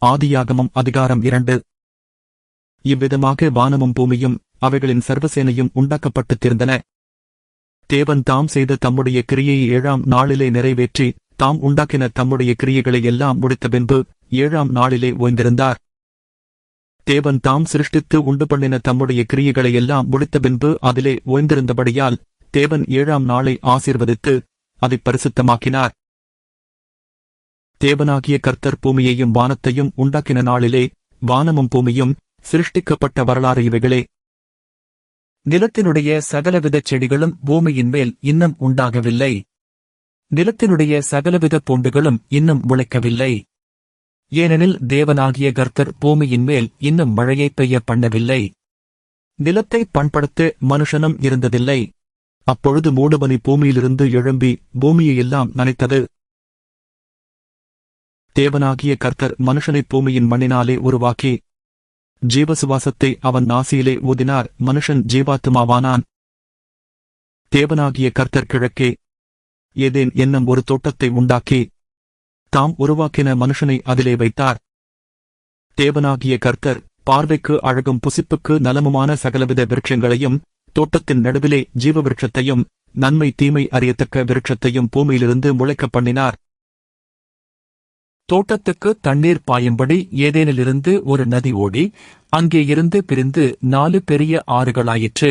ஆதியாகமம் அதிகாரம் 2. இவ்விதமாக வானமும் பூமியும் அவைகளின் சர்வசேனையும் உண்டாக்கப்பட்டுத் தீர்ந்தன. தேவன் தாம் செய்த தம்முடைய கிரியையை 7ஆம் நாளிலே நிறைவேற்றி தாம் உண்டாக்கின தம்முடைய கிரியைகளை எல்லாம் முடித்த பின்பு 7ஆம் நாளிலே ஓய்ந்திருந்தார். தேவன் தாம் சிருஷ்டித்து உண்டு பண்ணின தம்முடைய கிரியைகளை எல்லாம் முடித்த பின்பு அதிலே ஓய்ந்திருந்தபடியால் தேவன் 7ஆம் நாளை ஆசீர்வதித்து அதைப் பரிசுத்தமாக்கினார். தேவனாகிய கர்த்தர் பூமியையும் வானத்தையும் உண்டாக்கின நாளிலே வானமும் பூமியும் சிருஷ்டிக்கப்பட்ட வரலாறு இவைகளே. நிலத்தினுடைய சகலவித செடிகளும் பூமியின் மேல் இன்னும் உண்டாகவில்லை. நிலத்தினுடைய சகலவித பூண்டுகளும் இன்னும் முளைக்கவில்லை. ஏனெனில் தேவனாகிய கர்த்தர் பூமியின் மேல் இன்னும் மழையை பெய்ய பண்ணவில்லை. நிலத்தை பண்படுத்த மனுஷனும் இருந்ததில்லை. அப்பொழுது மூடுபனி பூமியிலிருந்து எழும்பி பூமியையெல்லாம் நனைத்தது. தேவனாகிய கர்த்தர் மனுஷனை பூமியின் மண்ணினாலே உருவாக்கி ஜீவசுவாசத்தை அவன் நாசியிலே ஊதினார். மனுஷன் ஜீவாத்துமாவானான். தேவனாகிய கர்த்தர் கிழக்கே ஏதேன் என்னும் ஒரு தோட்டத்தை உண்டாக்கி தாம் உருவாக்கின மனுஷனை அதிலே வைத்தார். தேவனாகிய கர்த்தர் பார்வைக்கு அழகும் புசிப்புக்கு நலமுமான சகலவித விருட்சங்களையும் தோட்டத்தின் நடுவிலே ஜீவ விருட்சத்தையும் நன்மை தீமை அறியத்தக்க விருட்சத்தையும் பூமியிலிருந்து முளைக்கப் பண்ணினார். தோட்டத்துக்கு தண்ணீர் பாயும்படி ஏதேனிலிருந்து ஒரு நதி ஓடி அங்கே இருந்து பிரிந்து 4 பெரிய ஆறுகளாயிற்று.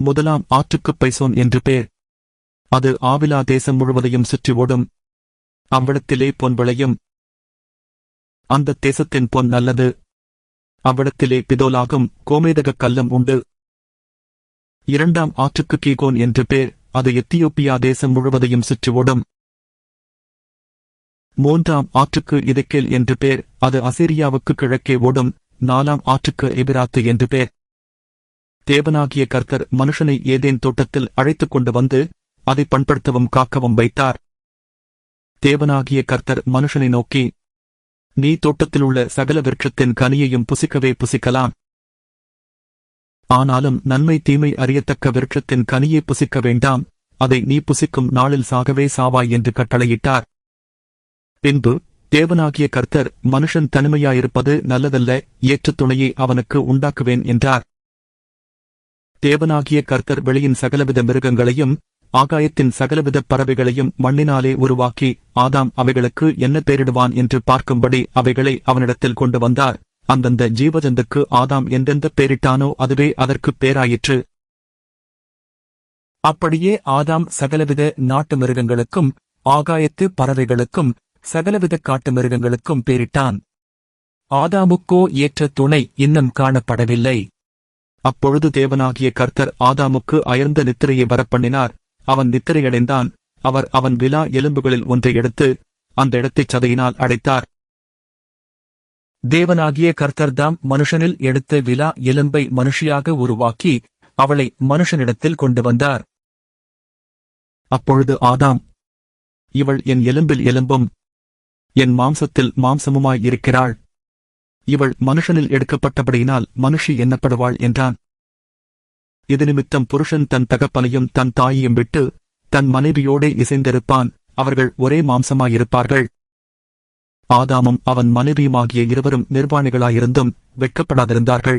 முதலாம் ஆற்றுக்குப் பைசோன் என்று பேர். அது ஆவிலா தேசம் முழுவதையும் சுற்றி ஓடும். அவ்விடத்திலே பொன் விளையும். அந்த தேசத்தின் பொன் நல்லது. அவ்விடத்திலே பிதோலாகும் கோமேதகக் கல்லும் உண்டு. 2ஆம் ஆற்றுக்கு கீகோன் என்று பேர். அது எத்தியோப்பியா தேசம் முழுவதையும் சுற்றி ஓடும். 3ஆம் ஆற்றுக்கு இதெக்கேல் என்று பேர். அது அசீரியாவுக்கு கிழக்கே ஓடும். 4ஆம் ஆற்றுக்கு எபிராத்து என்று பேர். தேவனாகிய கர்த்தர் மனுஷனை ஏதேன் தோட்டத்தில் அழைத்துக் கொண்டு வந்து அதை பண்படுத்தவும் காக்கவும் வைத்தார். தேவனாகிய கர்த்தர் மனுஷனை நோக்கி, நீ தோட்டத்திலுள்ள சகல விருட்சத்தின் கனியையும் புசிக்கவே புசிக்கலாம். ஆனாலும் நன்மை தீமை அறியத்தக்க விருட்சத்தின் கனியை புசிக்க வேண்டாம். அதை நீ புசிக்கும் நாளில் சாகவே சாவாய் என்று கட்டளையிட்டார். பின்பு தேவனாகிய கர்த்தர் மனுஷன் தனிமையாயிருப்பது நல்லதல்ல, ஏற்ற துணையை அவனுக்கு உண்டாக்குவேன் என்றார். தேவனாகிய கர்த்தர் வெளியின் சகலவித மிருகங்களையும் ஆகாயத்தின் சகலவித பறவைகளையும் மண்ணினாலே உருவாக்கி ஆதாம் அவைகளுக்கு என்ன பெயரிடுவான் என்று பார்க்கும்படி அவைகளை அவனிடத்தில் கொண்டு வந்தார். அந்தந்த ஜீவஜந்துக்கு ஆதாம் எந்தெந்த பெயரிட்டானோ அதுவே அதற்குப் பேராயிற்று. அப்படியே ஆதாம் சகலவித நாட்டு மிருகங்களுக்கும் ஆகாயத்து பறவைகளுக்கும் சகலவித காட்டு மிருகங்களுக்கும் பேரிட்டான். ஆதாமுக்கோ ஏற்ற துணை இன்னும் காணப்படவில்லை. அப்பொழுது தேவனாகிய கர்த்தர் ஆதாமுக்கு அயர்ந்த நித்திரையை வரப்பண்ணினார். அவன் நித்திரையடைந்தான். அவர் அவன் விலா எலும்புகளில் ஒன்றை எடுத்து அந்த இடத்தைச் சதையினால் அடைத்தார். தேவனாகிய கர்த்தர்தாம் மனுஷனில் எடுத்த விலா எலும்பை மனுஷியாக உருவாக்கி அவளை மனுஷனிடத்தில் கொண்டு வந்தார். அப்பொழுது ஆதாம், இவள் என் எலும்பில் எலும்பும் என் மாம்சத்தில் மாம்சமுமாய் இருக்கிறாள். இவள் மனுஷனில் எடுக்கப்பட்டபடியினால் மனுஷி எண்ணப்படுவாள் என்றான். இது நிமித்தம் புருஷன் தன் தகப்பனையும் தன் தாயையும் விட்டு தன் மனைவியோடே இசைந்திருப்பான். அவர்கள் ஒரே மாம்சமாயிருப்பார்கள். ஆதாமும் அவன் மனைவியுமாகிய இருவரும் நிர்வாணிகளாயிருந்தும் வெட்கப்படாதிருந்தார்கள்.